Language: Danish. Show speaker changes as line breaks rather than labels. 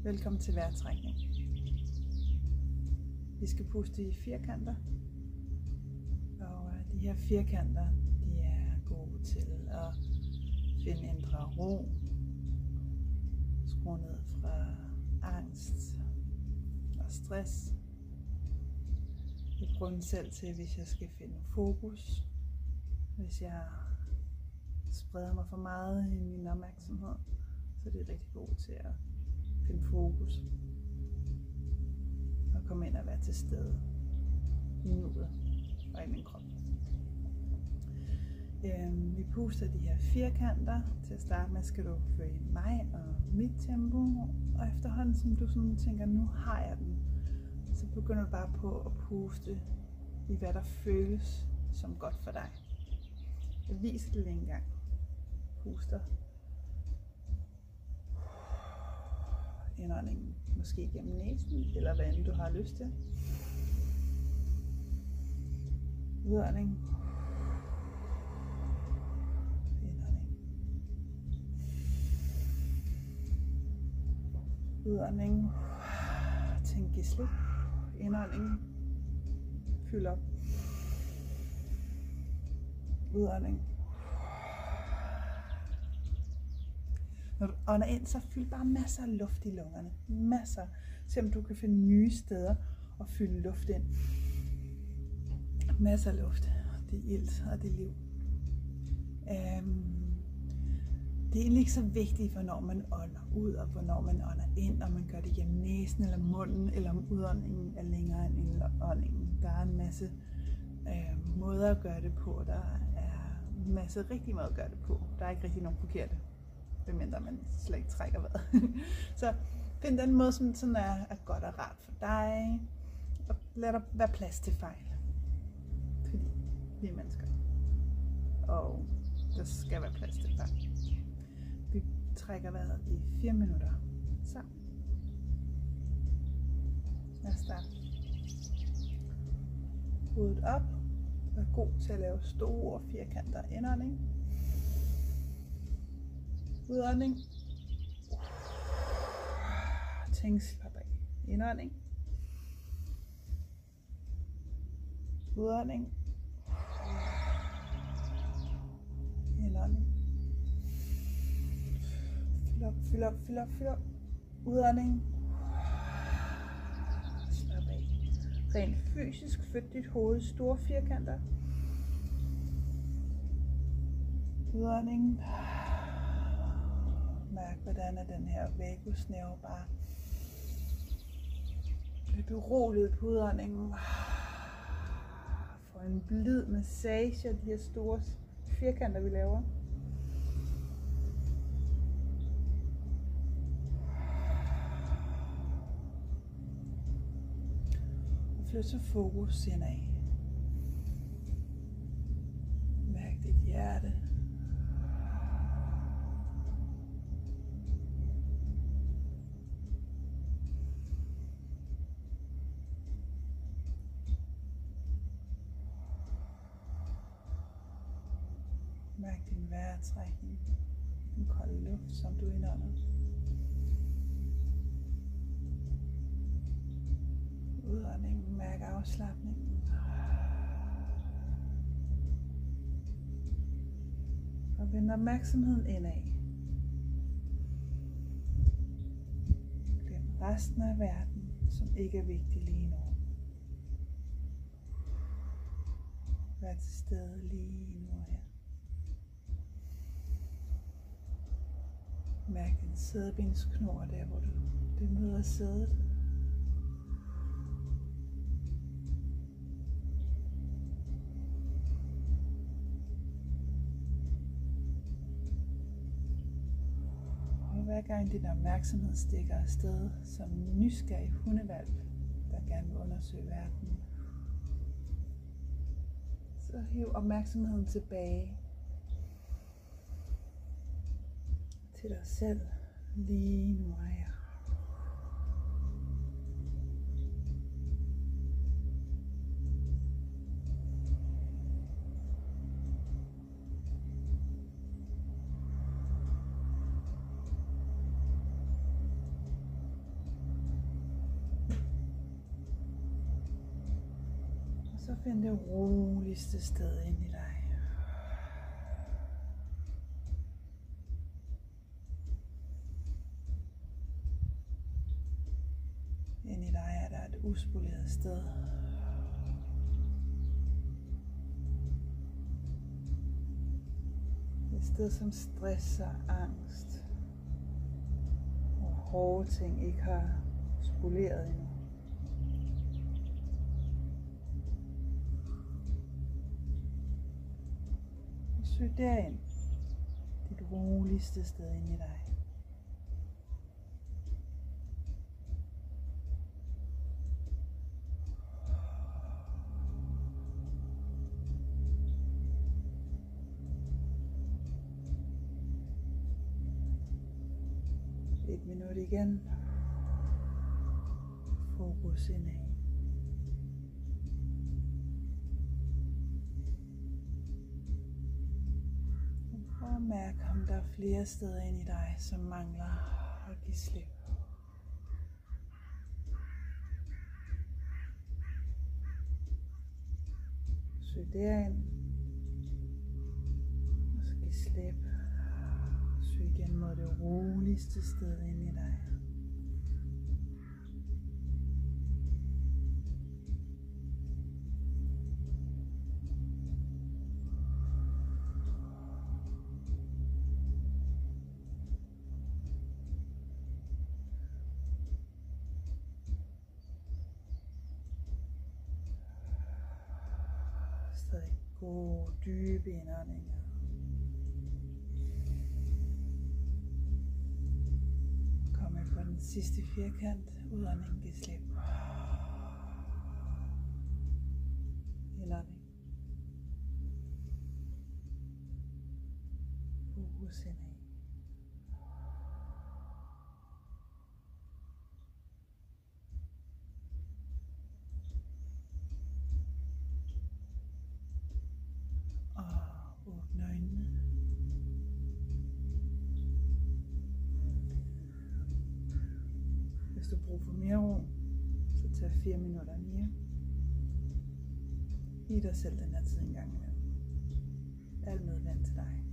Velkommen til vejrtrækning. Vi skal puste i firkanter, og de her firkanter, de er gode til at finde indre ro, skrue ned fra angst og stress. Jeg bruger den selv til, hvis jeg skal finde fokus, hvis jeg spreder mig for meget i min opmærksomhed, så det er rigtig god til at finde fokus og komme ind og være til stede i nuet og i min krop. Vi puster de her firkanter. Til at starte med skal du følge mig og mit tempo, og efterhånden som du sådan tænker, nu har jeg den, så begynder du bare på at puste i hvad der føles som godt for dig. Jeg viser det lige en gang. Puster. Indåndingen måske gennem næsen, eller hvad end du har lyst til. Udånding. Indånding. Udånding. Tænk i slip. Indånding. Fyld op. Udånding. Når du ånder ind, så fyld bare masser af luft i lungerne. Masser. Se om du kan finde nye steder og fylde luft ind. Masser af luft. Det er ilt og det er liv. Det er egentlig ikke så vigtigt, hvornår man ånder ud og hvornår man ånder ind. Om man gør det gennem næsen eller munden, eller om udåndingen er længere end indåndingen. Der er en masse måder at gøre det på. Der er en masse rigtige måder at gøre det på. Der er ikke rigtig nogen forkerte. Medmindre man slet ikke trækker vejret. Så find den måde, som sådan er godt og rart for dig. Og lad der være plads til fejl. Fordi vi er mennesker. Og der skal være plads til fejl. Vi trækker vejret i 4 minutter sammen. Lad os starte. Hovedet op. Vær god til at lave store firkanter. Indånding. Udånding. Tænk slap af. Indånding. Udånding. Indånding. Fyld op, fyld op, fyld op, fyld op. Udånding. Slap af. Rent fysisk flyt dit hoved i store firkanter. Udånding. Mærk, hvordan er den her vagusnerve bare bliver beroliget på udåndingen. Få en blid massage af de her store firkanter, vi laver. Og flyt så fokus indad. Mærk dit hjerte. Mærk din vejrtrækning, den kolde luft, som du indånder. Udåndingen, mærk afslapningen. Og vend opmærksomheden indad. Glem resten af verden, som ikke er vigtig lige nu. Vær til stede lige nu her. Mærk din sædebensknor der, hvor det møder sædet. Og hver gang din opmærksomhed stikker afsted som en nysgerrig hundevalp, der gerne vil undersøge verden, så hiv opmærksomheden tilbage til dig selv lige nu her. Så find det roligste sted ind i dig. Ind i dig er der et uspoleret sted. Et sted som stress og angst og hårde ting ikke har spoleret endnu. Søg derind. Dit roligste sted ind i dig. Et minut igen. Fokus indad. Prøv at mærke, om der er flere steder ind i dig, som mangler at give slip. Søg derind. Og så giv slip. Søg igen mod det roligste sted ind i dig. Stadig gode, dybe indåndinger. Kom ind på den sidste firkant. Udånding, giv slip. Indånding. Fokus indad. Åbne øjnene. Hvis du bruger for mere ro, så tag 4 minutter mere. Giv dig selv den her tid en gang imellem. Al medvind til dig.